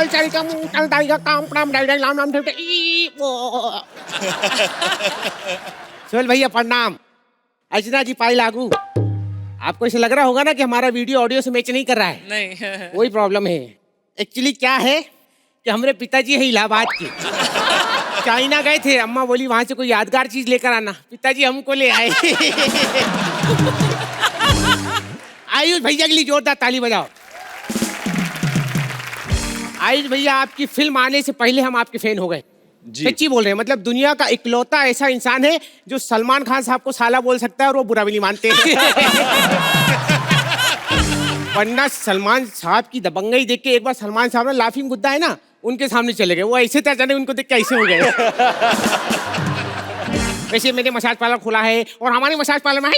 चल चल का मुंह चल दाई का काम प्रणाम डाई डाई लाम लाम ठेठे ई वो। सोहेल भैया प्रणाम। अर्चना जी पाई लागू। आपको ऐसा लग रहा होगा ना कि हमारा वीडियो ऑडियो से मैच नहीं कर रहा है। नहीं वही प्रॉब्लम है। एक्चुअली क्या है कि हमारे पिताजी है इलाहाबाद के, चाइना गए थे। अम्मा बोली वहां से कोई यादगार चीज लेकर आना, पिताजी हमको ले आए। आयुष भैया के लिए जोरदार ताली बजाओ। आयुष भैया आपकी फिल्म आने से पहले हम आपके फैन हो गए। सच्ची बोल रहे हैं, मतलब दुनिया का इकलौता ऐसा इंसान है जो सलमान खान साहब को साला बोल सकता है और वो बुरा भी नहीं मानते। वरना सलमान साहब की दबंगई देख के एक बार सलमान साहब ने लाफिंग गुद्दा है ना, उनके सामने चले गए। वो ऐसे थे जाने उनको देख के ऐसे हो गए। वैसे मेरे मसाज पार्लर खुला है और हमारे मसाज पार्लर में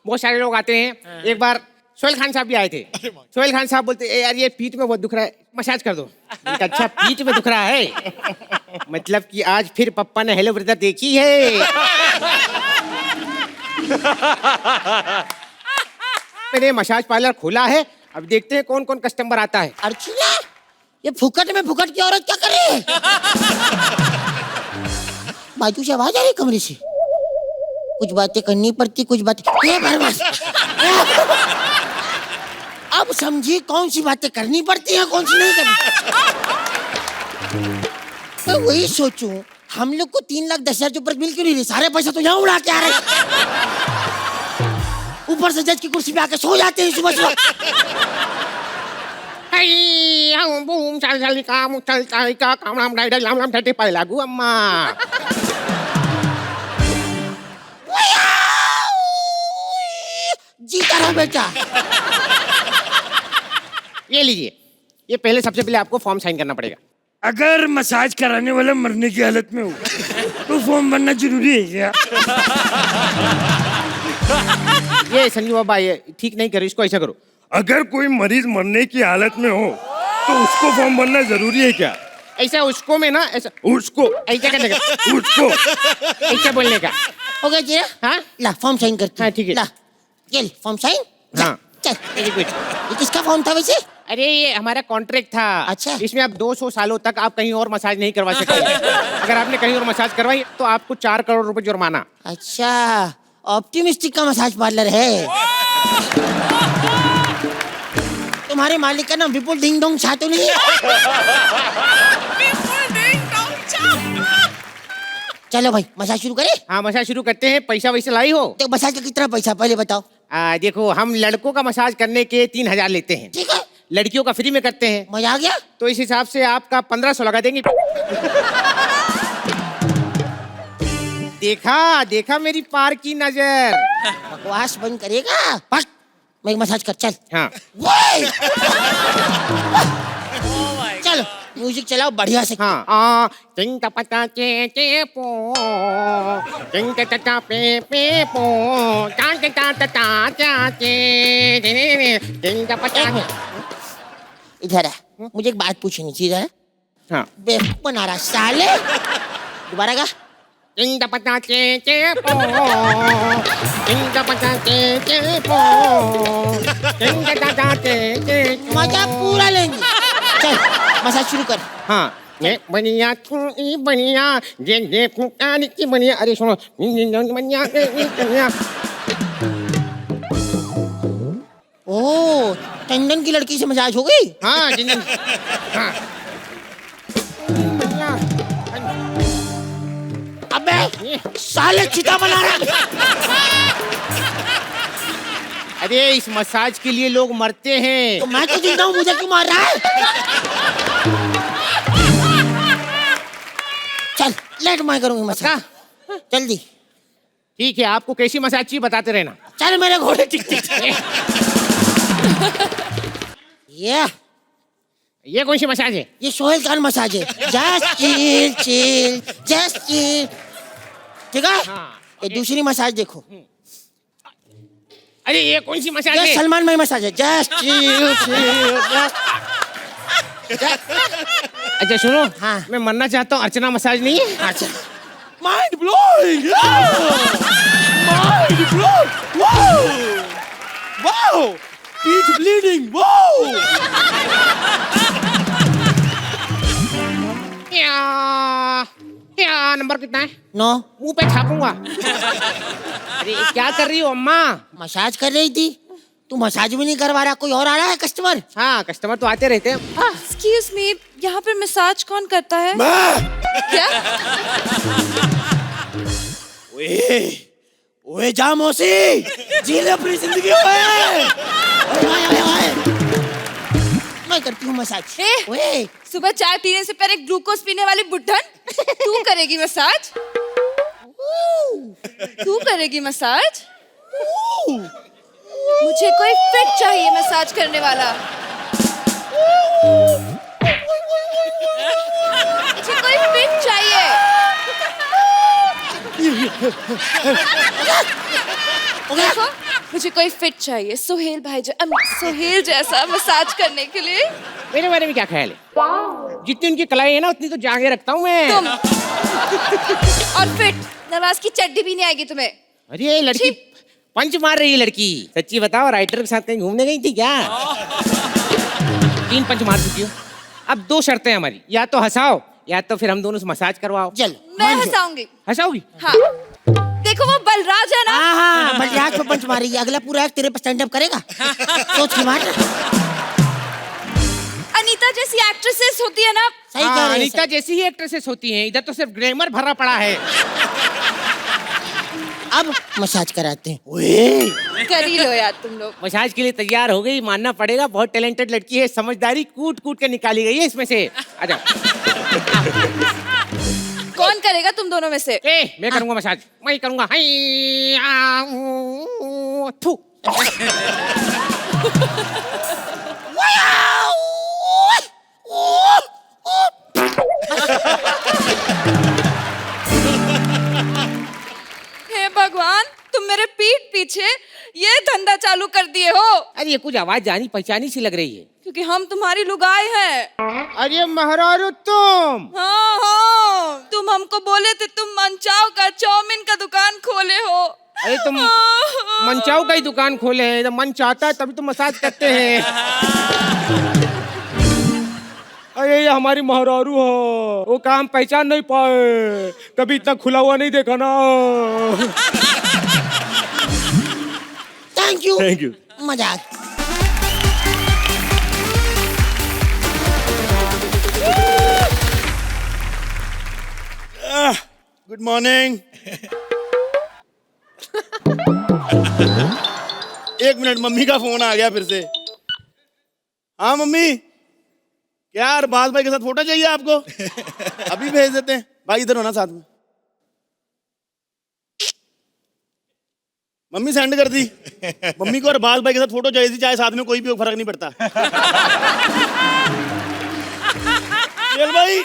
बहुत सारे लोग आते हैं। एक बार सोहेल खान साहब भी आए थे। सोहेल खान साहब बोलते यार ये पीठ में बहुत दुख रहा है, मसाज कर दो। अच्छा पीठ में दुख रहा है, मतलब कि आज फिर पप्पा ने हेलो ब्रदर देखी है। मेरे मसाज पार्लर खुला है, अब देखते हैं कौन कौन कस्टमर आता है। अर्चना, ये फुकट में फुकट की औरत क्या करे? बाजू से आवाज आ रही कमरे से। कुछ बातें करनी पड़ती, कुछ बातें अब समझी कौन सी बातें करनी पड़ती हैं, कौन सी नहीं करनी। तो वही सोचूं, हम लोग को 3,10,000 के ऊपर मिल क्यों नहीं रही? सारे पैसा तो यहाँ उड़ा के आ रहे। ऊपर से जज की कुर्सी पे आके सो जाते हैं सुबह सुबह। बूम चल चल काम चल चल का काम राम डाई डाई लाम लाम ठेठे पाई लागू अम्मा। जीता रहा बेटा। ये लीजिए, ये पहले सबसे पहले आपको फॉर्म साइन करना पड़ेगा। अगर मसाज कराने वाला मरने की हालत में हो तो फॉर्म भरना जरूरी है क्या? ये संजू बाबा ये ठीक नहीं करो, इसको ऐसा करो। अगर कोई मरीज मरने की हालत में हो तो उसको फॉर्म भरना जरूरी है क्या? ऐसा उसको में ना ऐसा उसको ऐसा करने का, उसको ऐसा बोलने का। हो गया जी? हाँ ला फॉर्म साइन करते हाँ ठीक है। ला ये फॉर्म साइन। हाँ चल। Very good. ये किसका फॉर्म था वैसे? अरे ये हमारा कॉन्ट्रैक्ट था। अच्छा। इसमें आप 200 सालों तक आप कहीं और मसाज नहीं करवा सकते। अगर आपने कहीं और मसाज करवाई तो आपको 4 करोड़ रुपए जुर्माना। अच्छा, ऑप्टिमिस्टिक का मसाज पार्लर है। तुम्हारे मालिक का नाम विपुल डिंग डोंग छा तो नहीं? चलो भाई मसाज शुरू करें। हाँ मसाज शुरू करते हैं। पैसा वैसे लाई हो? तो मसाज का कितना पैसा पहले बताओ। देखो हम लड़कों का मसाज करने के 3,000 लेते हैं, ठीक है, लड़कियों का फ्री में करते हैं। मजा आ गया। तो इस हिसाब से आपका 1,500 लगा देंगे। देखा देखा मेरी पार की नजर। बकवास बंद करेगा? बस मैं मसाज कर चल। हाँ चलो म्यूजिक चलाओ बढ़िया से। हाँ चिंग टपटा चे चे पो चिंग टटा पे पो चां टा टा टा चा चे चिंग टपटा। इधर है, मुझे एक बात पूछनी थी। इधर हाँ बेवकूफ बना रहा साले। दोबारा का चिंग टपटा चे पो चिंग टपटा चे पो चिंग टटा चे। मजा पूरा लेंगे। चल मसाज शुरू कर। हाँ ये बनिया तू बनिया जे जे कुकानी की बनिया। अरे सुनो बनिया बनिया। ओ टंडन की लड़की से मसाज हो गई। हाँ जिंदन हाँ अबे साले चिता बना रहा। अरे इस मसाज के लिए लोग मरते हैं। तो मैं तो जिंदा हूँ, मुझे क्यों मार रहा है? चल लेट मैं करूंगी मसाज जल्दी। ठीक है, आपको कैसी मसाज चाहिए बताते रहना। चल मेरे घोड़े टिक टिक। ये कौन सी मसाज है? ये सोहेल खान मसाज है। Just chill chill just chill. ठीक है हाँ, ये दूसरी मसाज देखो। अरे ये कौन सी मसाज ये है? सलमान भाई मसाज है। Just chill chill. अच्छा सुनो, हाँ। मैं मरना चाहता हूँ, अर्चना मसाज नहीं है? अच्छा mind blowing, mind blowing, wow wow, पीठ ब्लीडिंग, वाओ। क्या नंबर कितना है? 9। मुंह पे छापूंगा। अरे क्या कर रही हो अम्मा? मसाज कर रही थी। तू मसाज भी नहीं करवा रहा, कोई और आ रहा है कस्टमर? हाँ, कस्टमर तो आते रहते हैं। एक्सक्यूज मी, यहाँ पर मसाज कौन करता है? क्या? ओए जा मौसी, जी ले अपनी जिंदगी। ओए मैं करती हूँ मसाज। ओए सुबह चाय पीने से पहले ग्लूकोज पीने वाली बुड्ढन, तू करेगी मसाज? तू करेगी मसाज? मुझे कोई फिट चाहिए मसाज करने वाला। मुझे कोई फिट चाहिए। देखो, मुझे कोई फिट चाहिए, सोहेल भाई सोहेल जैसा मसाज करने के लिए। मेरे बारे में क्या ख्याल है? जितनी उनकी कलाई है ना उतनी तो जागे रखता हूँ मैं। तुम और फिट नवाज की चड्डी भी नहीं आएगी तुम्हें। अरे ये लड़की पंच मार रही है लड़की। सच्ची बताओ, राइटर के साथ कहीं घूमने गई थी क्या? 3 पंच मार चुकी हो। अब 2 शर्तें हैं हमारी, या तो हंसाओ या तो फिर हम दोनों से मसाज करवाओ। चल मैं हंसाऊंगी। हंसाओगी? हाँ, देखो वो बलराज है ना। हाँ बलराज पे पंच मारेगी। अगला पूरा एक्ट तेरे पे स्टैंड अप करेगा। सोच के मार। अनीता जैसी एक्ट्रेसेस होती है ना। सही कह रही है। अनीता जैसी ही एक्ट्रेसेस होती हैं, इधर तो सिर्फ ग्लैमर भरा पड़ा है। अब मसाज कराते हैं। ओए कर ही लो यार तुम लोग। मसाज के लिए तैयार हो गई, मानना पड़ेगा। बहुत टैलेंटेड लड़की है, समझदारी कूट कूट के निकाली गई है इसमें से। आजा। कौन करेगा तुम दोनों में से? मैं करूंगा मसाज, मैं ही करूंगा। हाय, आ, ऊ, थू। हे भगवान, तुम मेरे पीठ पीछे ये धंधा चालू कर दिए हो। अरे ये कुछ आवाज जानी पहचानी सी लग रही है। क्योंकि हम तुम्हारी लुगाई हैं। अरे महरारू तुम। हाँ हाँ, तुम हमको बोले थे तुम मनचाव का चाउमीन का दुकान खोले हो। अरे तुम मनचाऊ का ही दुकान खोले हैं। जब मन चाहता है तभी तो मसाज करते हैं। अरे ये हमारी महरारू हो, वो काम पहचान नहीं पाए, कभी इतना खुला हुआ नहीं देखा ना। Thank you. Thank you. मजाक। Good morning. 1 मिनट, मम्मी का फोन आ गया फिर से। हाँ मम्मी, क्या अरबाज भाई के साथ फोटो चाहिए आपको? अभी भेज देते हैं। भाई इधर होना साथ में। मम्मी सेंड कर दी। मम्मी को अरबाज भाई के साथ फोटो चाहिए थी, चाहे साथ में कोई भी हो, फर्क नहीं पड़ता। चल भाई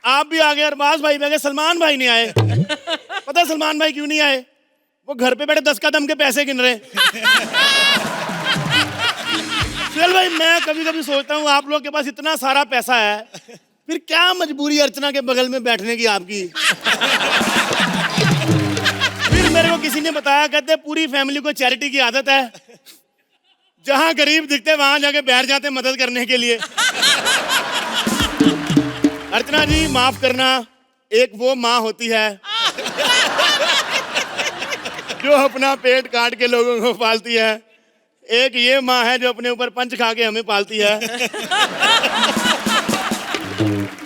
आप भी आ गए, अरबाज भाई भी आ गए, सलमान भाई नहीं आए। पता है सलमान भाई क्यों नहीं आए? वो घर पे बैठे 10 कदम के पैसे गिन रहे। चल भाई, मैं कभी कभी सोचता हूँ आप लोग के पास इतना सारा पैसा है, फिर क्या मजबूरी अर्चना के बगल में बैठने की आपकी? फिर मेरे को किसी ने बताया, कहते पूरी फैमिली को चैरिटी की आदत है, जहां गरीब दिखते वहां जाके बैठ जाते मदद करने के लिए। अर्चना जी माफ करना, एक वो माँ होती है जो अपना पेट काट के लोगों को पालती है, एक ये माँ है जो अपने ऊपर पंच खा के हमें पालती है।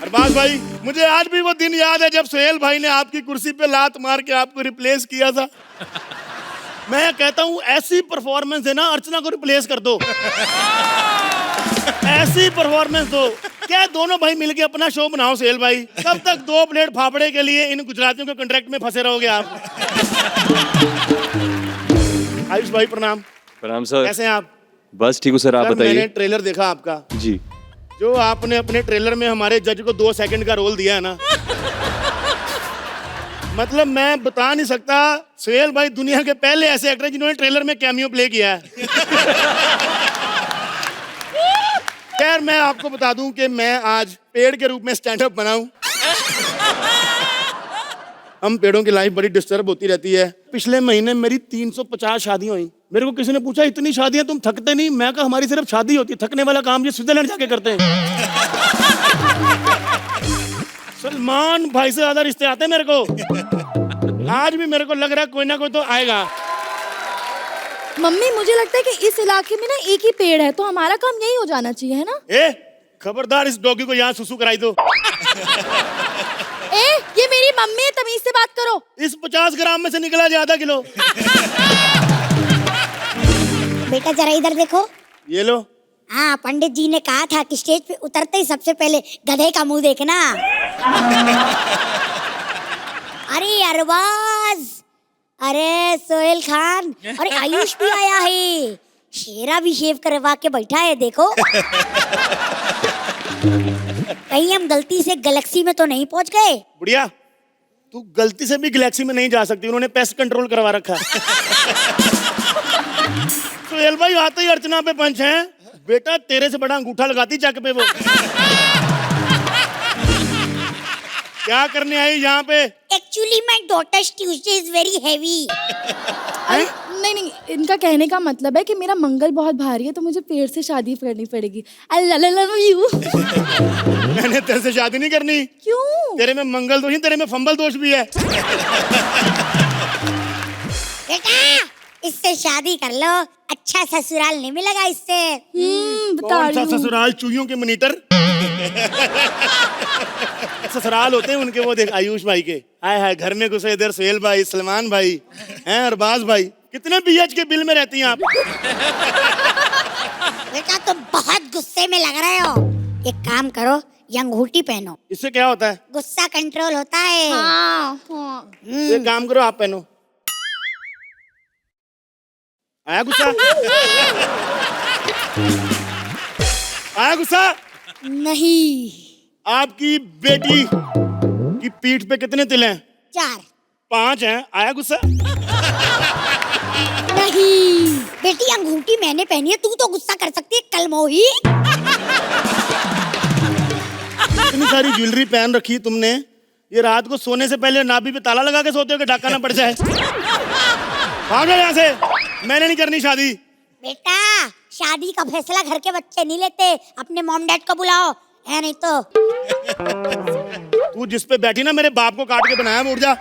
अरबाज भाई, मुझे आज भी वो दिन याद है जब सोहेल भाई ने आपकी कुर्सी पे लात मार के आपको रिप्लेस किया था। मैं कहता हूँ ऐसी परफॉर्मेंस देना, अर्चना को रिप्लेस कर दो। ऐसी परफॉर्मेंस दो। क्या दोनों भाई मिलके अपना शो बनाओ सोहेल भाई। कब तक 2 प्लेट फाफड़े के लिए इन गुजरातियों के कॉन्ट्रैक्ट में फंसे रहोगे आप? आयुष भाई प्रणाम। प्रणाम सर। कैसे हैं आप? बस ठीक हूँ सर, आप मैंने बताइए। ट्रेलर देखा आपका, जी। जो आपने अपने ट्रेलर में हमारे जज को 2 सेकंड का रोल दिया है ना, मतलब मैं बता नहीं सकता। सोहेल भाई दुनिया के पहले ऐसे एक्टर जिन्होंने ट्रेलर में कैमियो प्ले किया है। खैर मैं आपको बता दूं कि मैं आज पेड़ के रूप में स्टैंड अप बनाऊं। हम पेड़ों की लाइफ बड़ी डिस्टर्ब होती रहती है। पिछले महीने मेरी 350 शादियां हुई। मेरे को किसी ने पूछा इतनी शादियां तुम थकते नहीं? मैं कहा हमारी सिर्फ शादी होती है, थकने वाला काम ये स्विट्जरलैंड जाके करते हैं। सलमान भाई से ज्यादा रिश्ते आते हैं मेरे को। आज भी मेरे को लग रहा है कोई ना कोई तो आएगा। मम्मी मुझे लगता है कि इस इलाके में ना एक ही पेड़ है, तो हमारा काम यही हो जाना चाहिए, है ना? ए खबरदार, इस डॉगी को यहाँ सुसु कराई दो। ए ये मेरी मम्मी है, तमीज से बात करो। इस 50 ग्राम में से निकला जाए आधा किलो। बेटा जरा इधर देखो। ये लो। हाँ, पंडित जी ने कहा था कि स्टेज पे उतरते ही सबसे पहले गधे का मुंह देखना। अरे अरबाज, अरे सोहेल खान, अरे आयुष भी आया है। शेरा भी शेव करवा के बैठा है, देखो। कहीं हम गलती से गैलेक्सी में तो नहीं पहुंच गए? बुढ़िया, तू गलती से भी गैलेक्सी में नहीं जा सकती, उन्होंने पेस्ट कंट्रोल करवा रखा है। सोहेल भाई आते ही अर्चना पे पंच है। बेटा तेरे से बड़ा अंगूठा लगाती चक पे वो। क्या करने आई यहाँ पे? Actually my daughter's Tuesday is very heavy. नहीं नहीं, इनका कहने का मतलब है कि मेरा मंगल बहुत भारी है, तो मुझे पेड़ से शादी करनी पड़ेगी। I love you. मैंने तेरे से शादी नहीं करनी। क्यों? तेरे में मंगल दोष नहीं, तेरे में फंबल दोष भी है। बेटा इससे शादी कर लो, अच्छा ससुराल नहीं मिलेगा इससे। बता कौन सा रही हूँ। ससुराल? चूहियों के मॉनिटर। ससुराल होते हैं उनके, वो देख आयुष भाई के। हाय हाय, घर में घुसे इधर सोहेल भाई, सलमान भाई हैं, अरबाज भाई। कितने बीएच के बिल में रहती हैं आप? बेटा तुम बहुत गुस्से में लग रहे हो। एक काम करो, ये अंगूठी पहनो, इससे क्या होता है? गुस्सा कंट्रोल होता है। हाँ, हाँ। एक काम करो, आप पहनो। आया गुस्सा? आया गुस्सा? नहीं। आपकी बेटी की पीठ पे कितने तिल हैं? 4। 5 हैं। आया गुस्सा? नहीं बेटी, अंगूठी मैंने पहनी है, तू तो गुस्सा कर सकती है कलमोही। इतनी सारी ज्वेलरी पहन रखी तुमने, ये रात को सोने से पहले नाभि पे ताला लगा के सोते हो कि डाका ना पड़ जाए? भागो यहाँ से, मैंने नहीं करनी शादी। बेटा शादी का फैसला घर के बच्चे नहीं लेते, अपने मॉम डैड को बुलाओ, है नहीं तो। तू जिस पे बैठी ना, मेरे बाप को काट के बनाया। उठ जा।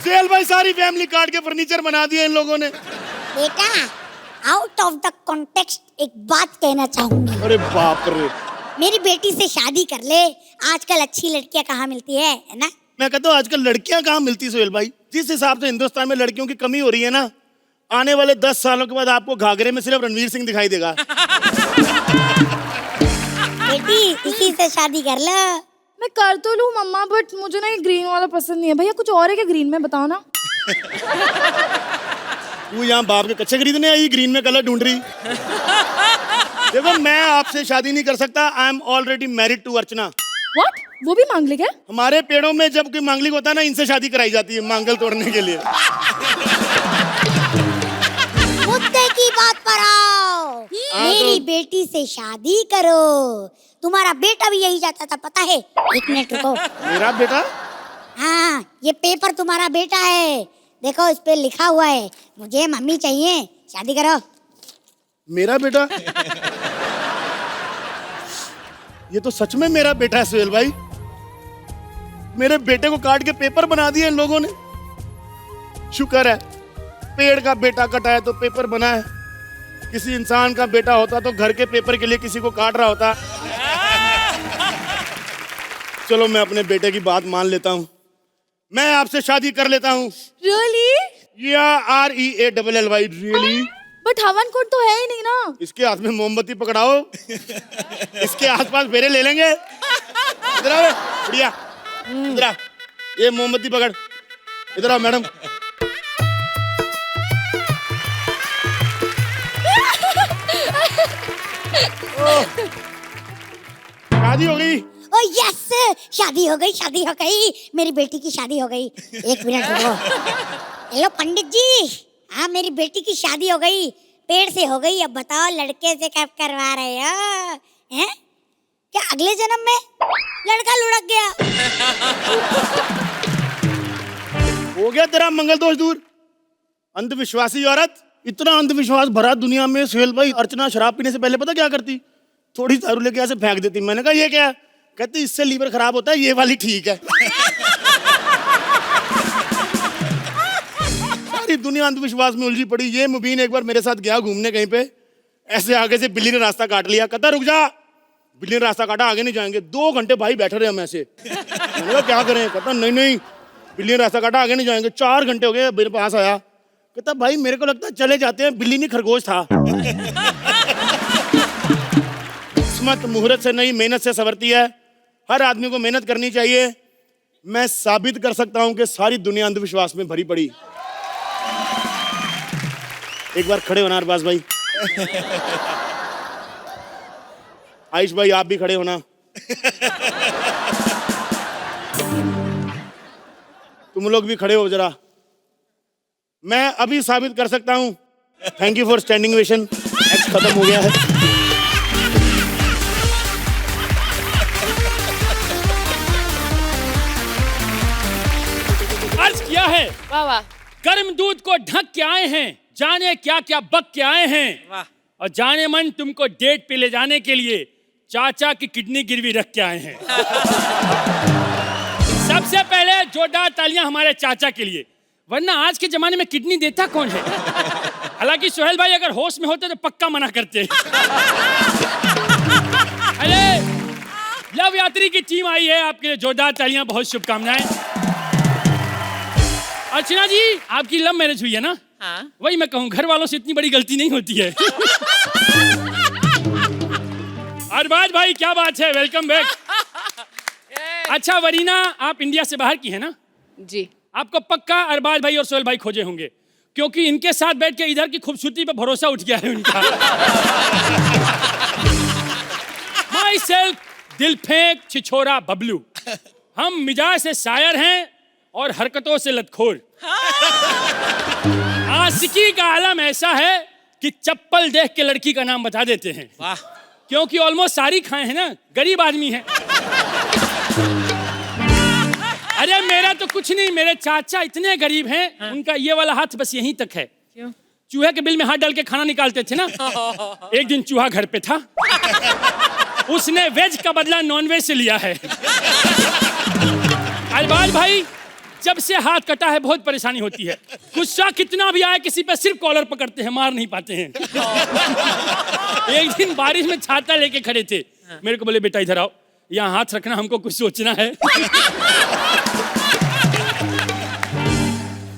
सोहेल भाई सारी फैमिली काट के फर्नीचर बना दिया इन लोगों ने। बेटा आउट ऑफ द कॉन्टेक्स्ट एक बात कहना चाहूंगी। अरे बाप रे। मेरी बेटी से शादी कर ले, आजकल अच्छी लड़कियां कहाँ मिलती है ना? मैं कहता हूँ आजकल लड़कियां कहाँ मिलती सोहेल भाई? जिस हिसाब से हिंदुस्तान में लड़कियों की कमी हो रही है ना, आने वाले 10 सालों के बाद आपको घाघरे में सिर्फ रणवीर सिंह दिखाई देगा। बेटी इसी से शादी कर लो। मैं कर तो लूँ मम्मा, बट मुझे ना ये ग्रीन वाला पसंद नहीं है। भैया कुछ और है क्या ग्रीन में, बताओ ना। तू यहाँ बाप के कच्चे खरीदने आई, ग्रीन में कलर ढूंढ रही। देखो मैं आपसे शादी नहीं कर सकता। I am already married to Archana. What? वो भी मांगलिक है? हमारे पेड़ों में जब कोई मांगलिक होता है ना, इनसे शादी कराई जाती है मांगल तोड़ने के लिए। मुद्दे की बात पर आओ। मेरी बेटी से शादी करो। तुम्हारा बेटा भी यही चाहता था, पता है? 1 मिनट रुको। मेरा बेटा? हाँ, ये पेपर तुम्हारा बेटा है, देखो इस पे लिखा हुआ है, मुझे मम्मी चाहिए, शादी करो। मेरा बेटा? ये तो सच में मेरा बेटा है सोहेल भाई। मेरे बेटे को काट के पेपर बना दिए इन लोगों ने। शुक्र है पेड़ का बेटा कटा है तो पेपर बना है। किसी इंसान का बेटा होता तो घर के पेपर के लिए किसी को काट रहा होता। चलो मैं अपने बेटे की बात मान लेता हूँ, मैं आपसे शादी कर लेता हूँ। रियली? REALLY really? बट हवन कुंड तो है ही नहीं ना। इसके हाथ में मोमबत्ती पकड़ाओ, इसके आसपास फेरे ले लेंगे। इधर आओ बढ़िया, इधर आ, ये मोमबत्ती पकड़। इधर आओ मैडम। शादी हो गई। ओ यस, शादी हो गई, शादी हो गई, मेरी बेटी की शादी हो गई। 1 मिनट रुको। हेलो पंडित जी, हाँ मेरी बेटी की शादी हो गई, पेड़ से हो गई। अब बताओ लड़के से कब करवा रहे हो? हैं? क्या अगले जन्म में लड़का लुढ़क गया? हो गया तेरा मंगल दोष दूर। अंधविश्वासी औरत। इतना अंधविश्वास भरा दुनिया में सोहेल भाई। अर्चना शराब पीने से पहले पता क्या करती? थोड़ी दारू लेके ऐसे फेंक देती। मैंने कहा ये क्या है? कहती इससे लीवर खराब होता है, ये वाली ठीक है। सारी दुनिया अंधविश्वास में उलझी पड़ी। ये मुबीन एक बार मेरे साथ गया घूमने कहीं पे, ऐसे आगे से बिल्ली ने रास्ता काट लिया। कहता रुक जा। बिल्ली ने रास्ता काटा, आगे नहीं जाएंगे। 2 घंटे भाई बैठे रहे हम ऐसे। मैंने कहा क्या करें? कहता नहीं नहीं, बिल्ली ने रास्ता काटा, आगे नहीं जाएंगे। 4 घंटे हो गए, मेरे पास आया। कहता भाई मेरे को लगता है चले जाते हैं, बिल्ली नहीं खरगोश था। किस्मत मुहूर्त से नहीं, मेहनत से संवरती है। हर आदमी को मेहनत करनी चाहिए। मैं साबित कर सकता हूं कि सारी दुनिया अंधविश्वास में भरी पड़ी। एक बार खड़े होना अरबाज भाई। आयुष भाई आप भी खड़े होना। तुम लोग भी खड़े हो जरा। मैं अभी साबित कर सकता हूं। Thank you for standing ovation. Act खत्म हो गया है। अर्ज किया है, वाह वाह, गर्म दूध को ढक के आए हैं, जाने क्या क्या बक के आए हैं। वाह। और जाने मन तुमको डेट पे ले जाने के लिए चाचा की किडनी गिरवी रख के आए हैं। सबसे पहले जोरदार तालियां हमारे चाचा के लिए, वरना आज के जमाने में किडनी देता कौन है। हालांकि सोहेल भाई अगर होश में होते तो पक्का मना करते। अरे लव यात्री की टीम आई है, आपके लिए जोरदार तालियां, बहुत शुभकामनाएं। अर्चना जी आपकी लव मैरिज हुई है ना? हाँ। वही मैं कहूँ, घर वालों से इतनी बड़ी गलती नहीं होती है। अरबाज भाई क्या बात है, वेलकम बैक। अच्छा वरीना, आप इंडिया से बाहर की है ना? जी। आपको पक्का अरबाज भाई और सोहेल भाई खोजे होंगे, क्योंकि इनके साथ बैठ के इधर की खूबसूरती पे भरोसा उठ गया है उनका। माई सेल्फ दिल फेंक छिछोरा बबलू, हम मिजाज से शायर हैं और हरकतों से लतखोर। आशिकी का आलम ऐसा है कि चप्पल देख के लड़की का नाम बता देते हैं। वाह। क्योंकि ऑलमोस्ट सारी खाए हैं ना, गरीब आदमी है। अरे मेरा तो कुछ नहीं, मेरे चाचा इतने गरीब हैं, उनका ये वाला हाथ बस यहीं तक है। क्यों? चूहे के बिल में हाथ डाल के खाना निकालते थे ना। एक दिन चूहा घर पे था, उसने वेज का बदला नॉन वेज से लिया है। अरबाज भाई जब से हाथ कटा है बहुत परेशानी होती है। गुस्सा कितना भी आए किसी पे सिर्फ कॉलर पकड़ते हैं, मार नहीं पाते हैं। एक दिन बारिश में छाता लेके खड़े थे, मेरे को बोले बेटा इधर आओ, यहाँ हाथ रखना, हमको कुछ सोचना है।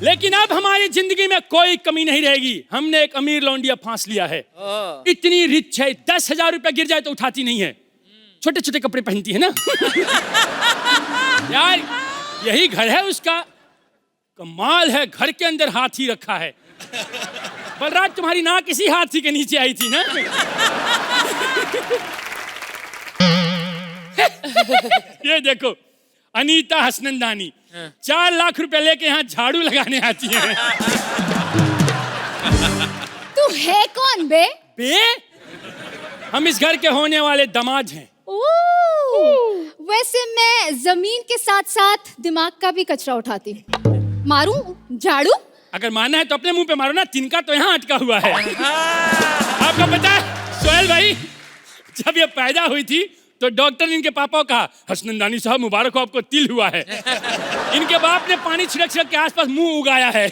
लेकिन अब हमारी जिंदगी में कोई कमी नहीं रहेगी। हमने एक अमीर लौंडिया फांस लिया है। इतनी रिच है, 10,000 रुपया गिर जाए तो उठाती नहीं है। छोटे छोटे कपड़े पहनती है ना। यार यही घर है उसका। कमाल है, घर के अंदर हाथी रखा है। बलराज तुम्हारी नाक किसी हाथी के नीचे आई थी ना। ये देखो अनीता हसनंदानी 4 लाख रुपए लेके यहाँ झाड़ू लगाने आती है। तू है कौन बे? बे हम इस घर के होने वाले दामाद हैं। वैसे मैं जमीन के साथ साथ दिमाग का भी कचरा उठाती हूँ। मारूं झाड़ू? अगर मानना है तो अपने मुंह पे मारो ना, तिनका तो यहाँ अटका हुआ है। आपको पता है सोहेल भाई, जब ये पैदा हुई थी तो डॉक्टर ने इनके पापा को कहा, हसनंदानी साहब मुबारक हो, आपको तिल हुआ है। इनके बाप ने पानी छिड़क छिड़क के आसपास मुंह उगाया है।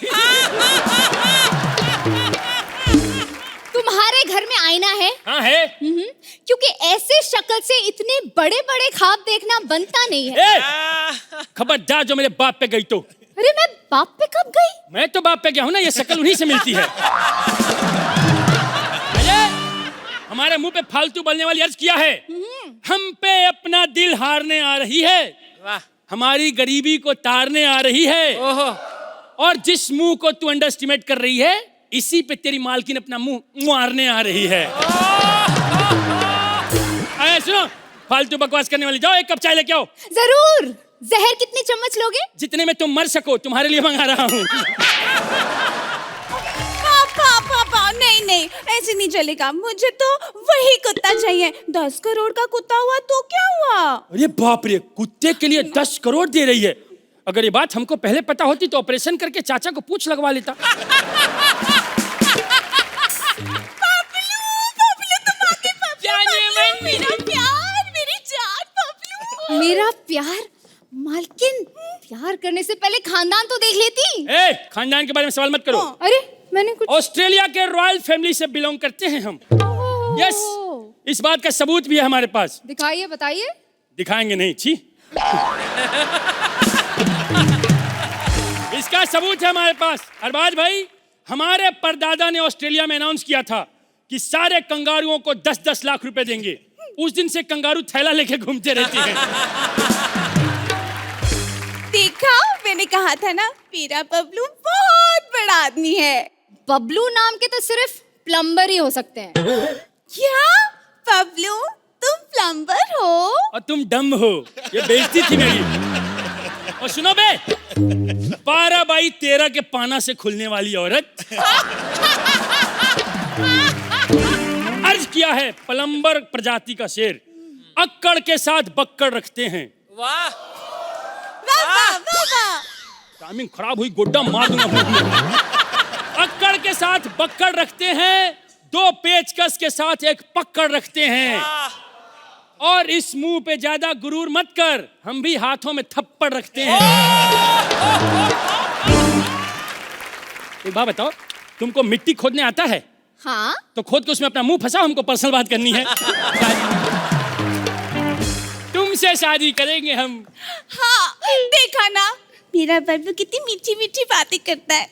तुम्हारे घर में आईना है? हाँ है। क्योंकि ऐसे शक्ल से इतने बड़े बड़े ख्वाब देखना बनता नहीं है। खबरदार जो मेरे बाप पे गई तो। अरे मैं बाप पे कब गई? मैं तो बाप पे गया हूँ ना, ये शक्ल उन्हीं से मिलती है। अरे हमारे मुंह पे फालतू बोलने वाली अर्ज किया है। हम पे अपना दिल हारने आ रही है, वाह। हमारी गरीबी को तारने आ रही है। ओहो। और जिस मुंह को तू अंडर एस्टिमेट कर रही है, इसी पे तेरी मालकिन अपना मुंह मारने आ रही है। अरे सुनो, फालतू बकवास करने वाली, जाओ एक कप चाय लेके आओ। जरूर। जहर कितनी चम्मच लोगे? जितने में तुम मर सको, तुम्हारे लिए मंगा रहा हूँ। पापा पापा नहीं नहीं, ऐसे नहीं चलेगा। मुझे तो वही कुत्ता चाहिए। 10 करोड़ का कुत्ता हुआ तो क्या हुआ? अरे बाप रे, कुत्ते के लिए 10 करोड़ दे रही है। अगर ये बात हमको पहले पता होती तो ऑपरेशन करके चाचा को पूंछ लगवा लेता। पापलू तुम आके जाने मन खानदान के बारे में सवाल मत करो। अरे मैंने कुछ ऑस्ट्रेलिया के रॉयल फैमिली से बिलोंग करते हैं हम। यस, इस बात का सबूत भी है हमारे पास। दिखाइए, बताइए। दिखाएंगे नहीं, छी। इसका सबूत है हमारे पास। अरबाज भाई, हमारे परदादा ने ऑस्ट्रेलिया में अनाउंस किया था कि सारे कंगारुओं को 10-10 लाख रुपए देंगे। उस दिन से कंगारू थैला लेके घूमते रहते हैं। देखा, मैंने कहा था ना, मेरा बबलू बहुत बड़ा आदमी है। बबलू नाम के तो सिर्फ प्लम्बर ही हो सकते हैं। क्या बबलू, तुम प्लम्बर हो? और तुम डम हो। ये बेइज्जती थी मेरी। और सुनो बे, 12/13 के पाना से खुलने वाली औरत। अर्ज किया है प्लम्बर प्रजाति का शेर, अक्कड़ के साथ बक्कड़ रखते हैं। वाह वाह वाह। टाइमिंग खराब हुई, गोड्डा मार दूंगा। अक्कड़ के साथ बक्कड़ रखते हैं, 2 पेचकस के साथ एक पक्कड़ रखते हैं। और इस मुंह पे ज्यादा गुरूर मत कर, हम भी हाथों में थप्पड़ रखते हैं। एक बात बताओ, तुमको मिट्टी खोदने आता है? हाँ। तो खोद के उसमें अपना मुंह फंसाओ, हमको पर्सनल बात करनी है। तुमसे शादी करेंगे हम। हाँ, देखा ना, मेरा बबलू कितनी मीठी मीठी बातें करता है।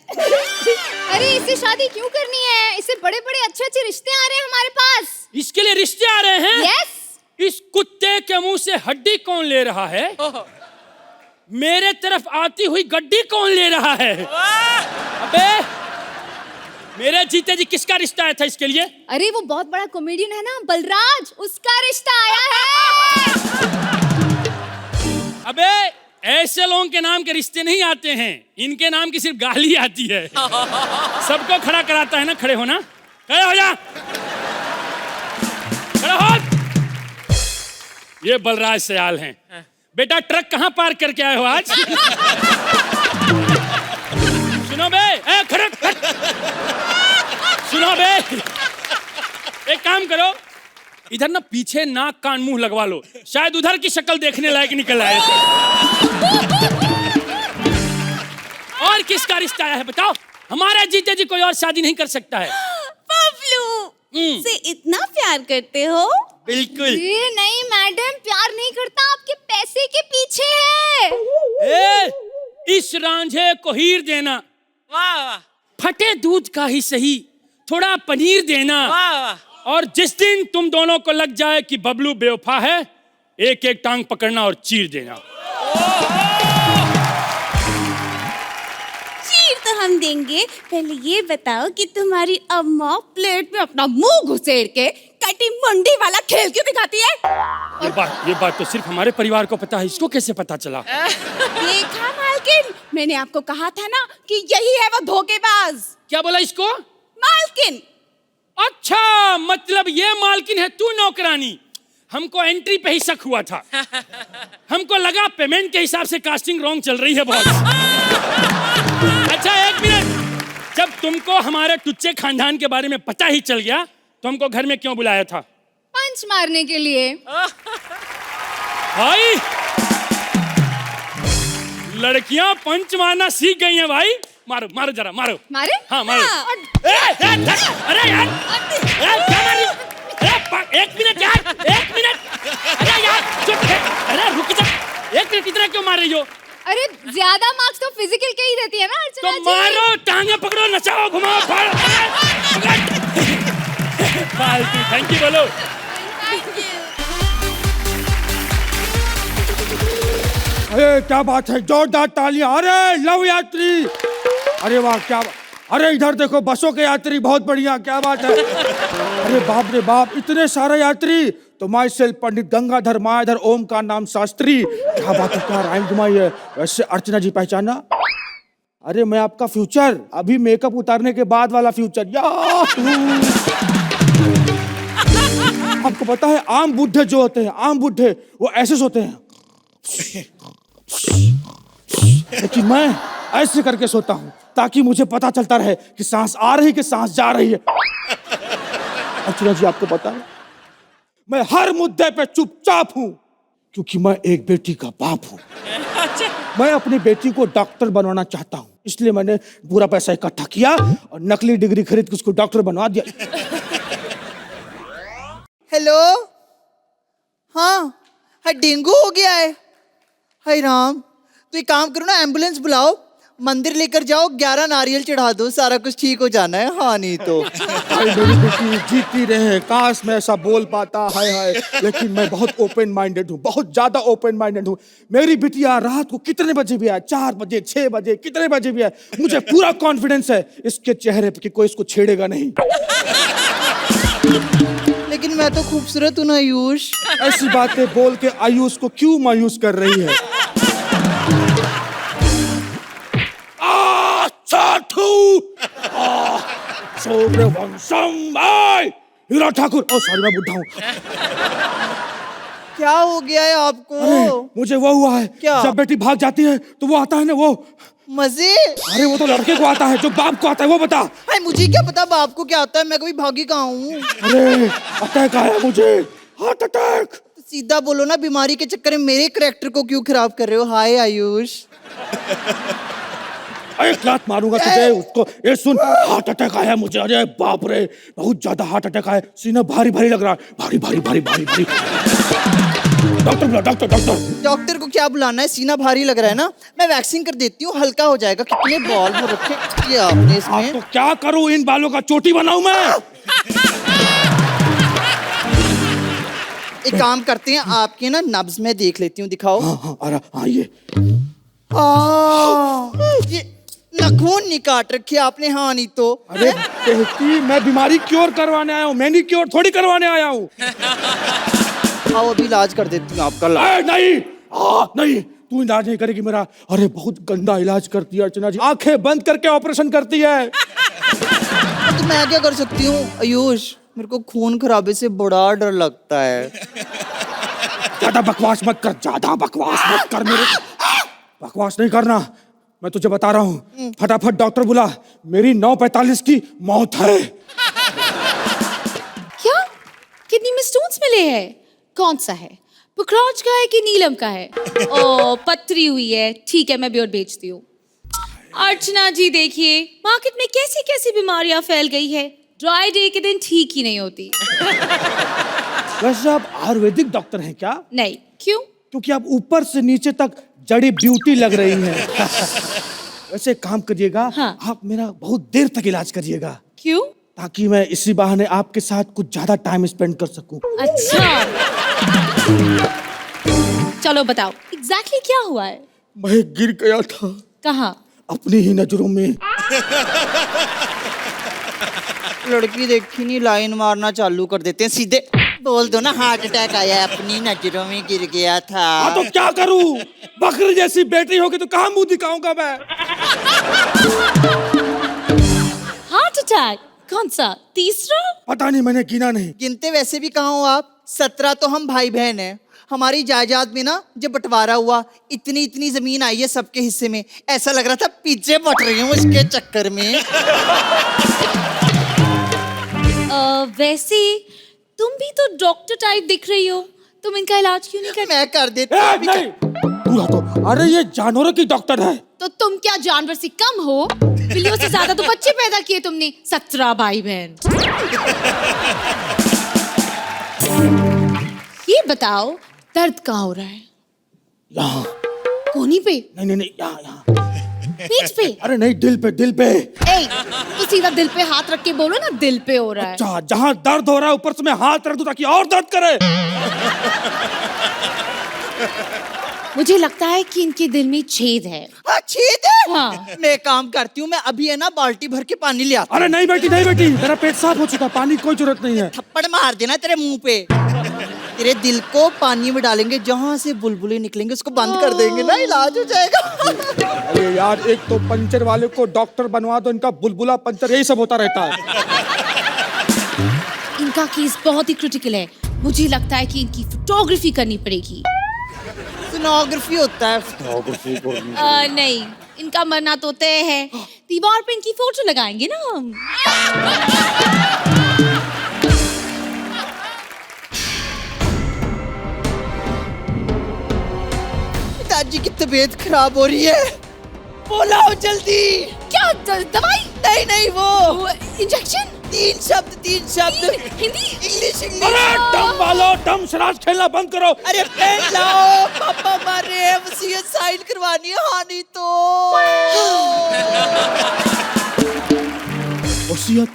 अरे इससे शादी क्यों करनी है? इससे बड़े बड़े अच्छे अच्छे रिश्ते आ रहे हैं हमारे पास। इसके लिए रिश्ते आ रहे हैं? यस। इस कुत्ते के मुंह से हड्डी कौन ले रहा है? मेरे तरफ आती हुई गड्डी कौन ले रहा है? अबे, मेरे जीते जी किसका रिश्ता आया था इसके लिए? अरे वो बहुत बड़ा कॉमेडियन है ना, बलराज, उसका रिश्ता आया है। अबे, ऐसे लोगों के नाम के रिश्ते नहीं आते हैं, इनके नाम की सिर्फ गाली आती है। सबको खड़ा कराता है ना। खड़े हो ना, खड़े हो जा, खड़े हो। ये बलराज सयाल हैं। बेटा, ट्रक कहाँ पार्क करके आए हो आज? सुनो बे, खड़े। सुनो बे, एक काम करो, इधर ना पीछे नाक कान मुंह लगवा लो, शायद उधर की शक्ल देखने लायक निकल आए। और किसका रिश्ता आया है बताओ? हमारा जीते जी कोई और शादी नहीं कर सकता है। बबलू से इतना प्यार करते हो? बिल्कुल। ये नहीं मैडम, प्यार नहीं करता, आपके पैसे के पीछे है। इस रांझे को हीर देना। वाह वाह। फटे दूध का ही सही, थोड़ा पनीर देना। वाह वाह। और जिस दिन तुम दोनों को लग जाए कि बबलू बेवफा है, एक एक टांग पकड़ना और चीर देना। चीर तो हम देंगे, पहले ये बताओ कि तुम्हारी अम्मा प्लेट में अपना मुंह घुसेड़ के कटी मुंडी वाला खेल क्यों दिखाती है? ये बात तो सिर्फ हमारे परिवार को पता है, इसको कैसे पता चला? देखा मालकिन, मैंने आपको कहा था ना कि यही है वो धोखेबाज। क्या बोला इसको? मालकिन। अच्छा, मतलब ये मालकिन है, तू नौकरानी। हमको एंट्री पे ही शक हुआ था। हमको लगा पेमेंट के हिसाब से कास्टिंग रॉन्ग चल रही है बहुत। अच्छा, एक मिनट, जब तुमको हमारे टुच्चे खानदान के बारे में पता ही चल गया तो हमको घर में क्यों बुलाया था? पंच मारने के लिए। भाई, लड़कियां पंच मारना सीख गई हैं भाई। मारो मारो जरा, मारो। मारे? हाँ मारो। अरे यार, क्या मारी? एक मिनट यार, एक मिनट। अरे यार, चुप है। अरे रुक जा, एक मिनट, इतना क्यों मार रही हो? अरे ज्यादा मार्क्स तो फिजिकल के ही देती है ना अर्चना तो जी। मारो, टांगे पकड़ो, नचाओ, घुमाओ, फाड़ो। फालतू थैंक यू बोलो। अरे क्या बात है, जोरदार तालियां। अरे लव यात्री, अरे वाह, क्या अरे इधर देखो, बसों के यात्री, बहुत बढ़िया, क्या बात है। अरे बाप रे बाप, इतने सारे यात्री। तो माई सेल्फ पंडित गंगाधर मायाधर ओम का नाम शास्त्री। क्या बात है, क्या राइम घुमाई है। वैसे अर्चना जी पहचाना? अरे मैं आपका फ्यूचर, अभी मेकअप उतारने के बाद वाला फ्यूचर। आपको पता है, आम बुड्ढे जो होते हैं, आम बुड्ढे, वो ऐसे सोते हैं, लेकिन मैं ऐसे करके सोता हूं ताकि मुझे पता चलता रहे कि सांस आ रही कि सांस जा रही है। अर्चना जी, आपको पता है, मैं हर मुद्दे पे चुपचाप हूं क्योंकि मैं एक बेटी का बाप हूं। मैं अपनी बेटी को डॉक्टर बनवाना चाहता हूं, इसलिए मैंने पूरा पैसा इकट्ठा किया और नकली डिग्री खरीद के उसको डॉक्टर बनवा दिया। हेलो, हाँ हाँ, डेंगू हो गया है। हाय राम, तो एक काम करो ना, एम्बुलेंस बुलाओ, मंदिर लेकर जाओ, 11 नारियल चढ़ा दो, सारा कुछ ठीक हो जाना है। हाँ नहीं तो हाय मेरी बेटी जीती रहे, काश मैं ऐसा बोल पाता, हाय हाय, लेकिन मैं बहुत ओपन माइंडेड हूँ, बहुत ज्यादा ओपन माइंडेड हूँ। मेरी बिटिया रात को कितने बजे भी आए, 4 बजे 6 बजे कितने बजे भी आए, मुझे पूरा कॉन्फिडेंस है इसके चेहरे पे कि कोई इसको छेड़ेगा नहीं। लेकिन मैं तो खूबसूरत हूँ ना आयुष। ऐसी बातें बोल के आयुष को क्यों मायूस कर रही है? हीरा ठाकुर, ओ सॉरी मैं बुढ़ा हूँ। क्या हो गया है आपको? मुझे वो हुआ है, क्या? जब बेटी भाग जाती है तो वो आता है ना, वो मजे। अरे वो तो लड़के को आता है, जो बाप को आता है वो बता। भाई मुझे क्या पता बाप को क्या आता है, मैं कभी भागी कहाँ हूँ। अरे अटैक आया मुझे, हार्ट अटैक। तो सीधा बोलो ना, बीमारी के चक्कर में मेरे करैक्टर को क्यों खराब कर रहे हो? हाय आयुष। एक लात मारूंगा तुझे, उसको ये सुन, हार्ट अटैक आया मुझे। अरे बाप रे, बहुत ज्यादा हार्ट अटैक आया, सीना भारी भारी लग रहा है, भारी भारी भारी भारी भारी। डॉक्टर बुला, डॉक्टर डॉक्टर। डॉक्टर को क्या बुलाना है, सीना भारी लग रहा है ना, मैं वैक्सीन कर देती हूँ, हल्का हो जाएगा। कितने बॉल हो रखे ये आपने आप इसमें। तो क्या करूं, इन बालों का चोटी बनाऊं मैं? एक काम करते हैं, आपके ना नब्ज में देख लेती हूँ, दिखाओ। हाँ अरे हाँ ये नखून नहीं काट रखे आपने। हाँ नहीं तो। अरे बेटी, मैं बीमारी क्योर करवाने आया हूँ, मैनी क्योर थोड़ी करवाने आया हूँ। आओ अभी इलाज कर देती हूँ आपका। नहीं नहीं, तू इलाज नहीं करेगी मेरा। अरे बहुत गंदा इलाज करती है अर्चना जी, आंखें बंद करके ऑपरेशन करती है। तो मैं क्या कर सकती हूँ आयुष? मेरे को खून खराबे से बड़ा डर लगता है। ज्यादा बकवास मत कर, ज्यादा बकवास मत कर, मेरे बकवास नहीं करना, मैं तुझे बता रहा हूँ। फटाफट डॉक्टर बुला, मेरी 9:45 की मौत है। क्या किडनी में स्टोन्स मिले हैं? कौन सा है, पुखराज का है कि नीलम का है? ओ पथरी हुई है, ठीक है मैं ब्योर भेजती हूँ। अर्चना जी देखिए, मार्केट में कैसी कैसी बीमारियां फैल गई है, ड्राई डे के दिन ठीक ही नहीं होती। वैसे आप आयुर्वेदिक डॉक्टर हैं क्या? नहीं, क्यों? क्योंकि आप ऊपर से नीचे तक जड़ी ब्यूटी लग रही हैं। वैसे काम करिएगा, हाँ। आप मेरा बहुत देर तक इलाज करिएगा, क्यों? ताकि मैं इसी बहाने आपके साथ कुछ ज्यादा टाइम स्पेंड कर सकूं। अच्छा चलो बताओ एग्जैक्टली क्या हुआ है? मैं गिर गया था। कहाँ? अपनी ही नजरों में। लड़की देखी नहीं, लाइन मारना चालू कर देते हैं सीधे। बोल दो ना हार्ट अटैक आया, अपनी नजरों में गिर गया था। हाँ तो क्या करूं, बकरी जैसी बेटी होगी तो कहाँ मुंह दिखाऊंगा मैं? Heart attack? कौन सा, तीसरा? पता नहीं, मैंने गिना नहीं। गिनते वैसे भी कहाँ हो आप, 17 तो हम भाई बहन हैं। हमारी जायदाद में ना जब बंटवारा हुआ, इतनी इतनी जमीन आई है सबके हिस्से में, ऐसा लग रहा था पीछे बट रही हूँ इसके चक्कर में। वैसे तुम भी तो डॉक्टर टाइप दिख रही हो, तुम इनका इलाज क्यों नहीं करते? मैं कर देती नहीं, पूरा तो, अरे ये जानवरों की डॉक्टर है। तो तुम क्या जानवर से कम हो? बिल्लियों से ज्यादा तो बच्चे पैदा किए तुमने, 17 भाई बहन। ये बताओ दर्द कहाँ हो रहा है? यहाँ। कोनी पे? नहीं यहाँ। पीठ पे? अरे नहीं, दिल पे, दिल पे। ए, तो सीधा दिल पे हाथ रख के बोलो ना, दिल पे हो रहा है। अच्छा, जहाँ दर्द हो रहा है ऊपर से मैं हाथ रख दूं ताकि और दर्द करे। मुझे लगता है कि इनके दिल में छेद है। छेद है? हाँ। मैं काम करती हूँ, मैं अभी है ना बाल्टी भर के पानी ले आता हूँ। अरे नहीं बेटी, नहीं बेटी, मेरा पेट साफ हो चुका, पानी की कोई जरूरत नहीं है। थप्पड़ मार देना तेरे मुंह पे। तेरे दिल को पानी में डालेंगे, जहाँ से बुलबुले निकलेंगे उसको बंद कर देंगे ना, इलाज हो जाएगा। अरे यार, एक तो पंचर वाले को डॉक्टर बनवा दो, इनका बुलबुला पंचर यही सब होता रहता है। इनका केस बहुत ही क्रिटिकल है, मुझे लगता है कि इनकी फोटोग्राफी करनी पड़ेगी। सोनोग्राफी होता है। नहीं, इनका मरना तो तय है, दीवार पे इनकी फोटो लगाएंगे ना हम। पिताजी की तबीयत खराब हो रही है, बोलाओ जल्दी। क्या दवाई? नहीं नहीं वो इंजेक्शन? 3 शब्द 3 शब्द। हिंदी? English English. अरे डम वालों, डम शराब खेलना बंद करो। अरे पेन लाओ, पापा मार रहे हैं, वसीयत साइन करवानी है हानि तो। वसीयत?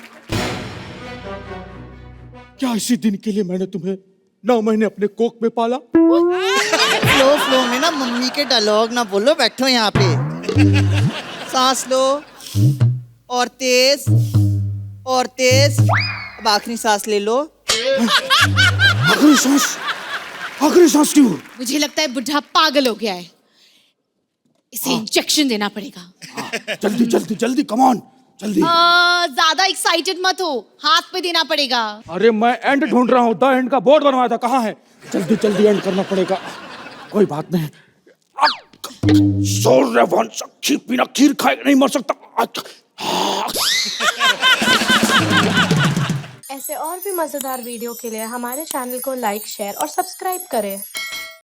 क्या इसी दिन के लिए मैंने तुम्हें 9 महीने अपने कोख में पाला? फ्लो फ्लो में ना मम्मी के डायलॉग ना बोलो, बैठो यहाँ पे। सांस लो और तेज और तेज। अब आखिरी सांस ले लो। आखिरी सांस क्यों? मुझे लगता है बुढ़ा पागल हो गया है, इसे इंजेक्शन देना पड़ेगा। जल्दी जल्दी जल्दी, कम ऑन, जल्दी। ज्यादा एक्साइटेड मत हो, हाथ पे देना पड़ेगा। अरे मैं एंड ढूंढ रहा हूँ, द एंड का बोर्ड बनवाया था, कहाँ है? जल्दी जल्दी एंड करना पड़ेगा। कोई बात नहीं। सूर्यवंश खीर बिना खीर खाए नहीं मर सकता। ऐसे और भी मजेदार वीडियो के लिए हमारे चैनल को लाइक, शेयर और सब्सक्राइब करें।